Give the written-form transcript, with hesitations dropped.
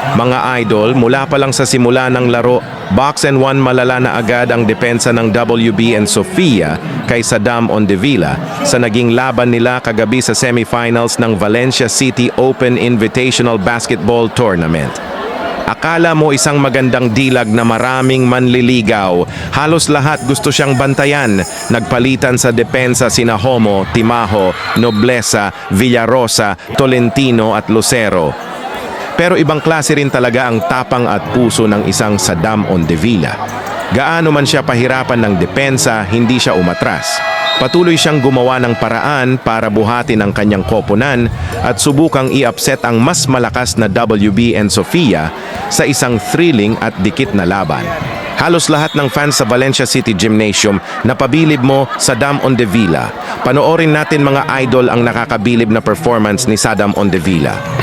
Mga idol, mula pa lang sa simula ng laro, box and one malala na agad ang depensa ng WB and Sofia kay Saddam Ondevilla sa naging laban nila kagabi sa semifinals ng Valencia City Open Invitational Basketball Tournament. Akala mo isang magandang dilag na maraming manliligaw. Halos lahat gusto siyang bantayan. Nagpalitan sa depensa sina Homo, Timajo, Nobleza, Villarosa, Tolentino at Lucero. Pero ibang klase rin talaga ang tapang at puso ng isang Saddam Ondevilla. Gaano man siya pahirapan ng depensa, hindi siya umatras. Patuloy siyang gumawa ng paraan para buhatin ang kanyang koponan at subukang i-upset ang mas malakas na WB and Sofia sa isang thrilling at dikit na laban. Halos lahat ng fans sa Valencia City Gymnasium napabilib mo Saddam Ondevilla. Panoorin natin mga idol ang nakakabilib na performance ni Saddam Ondevilla.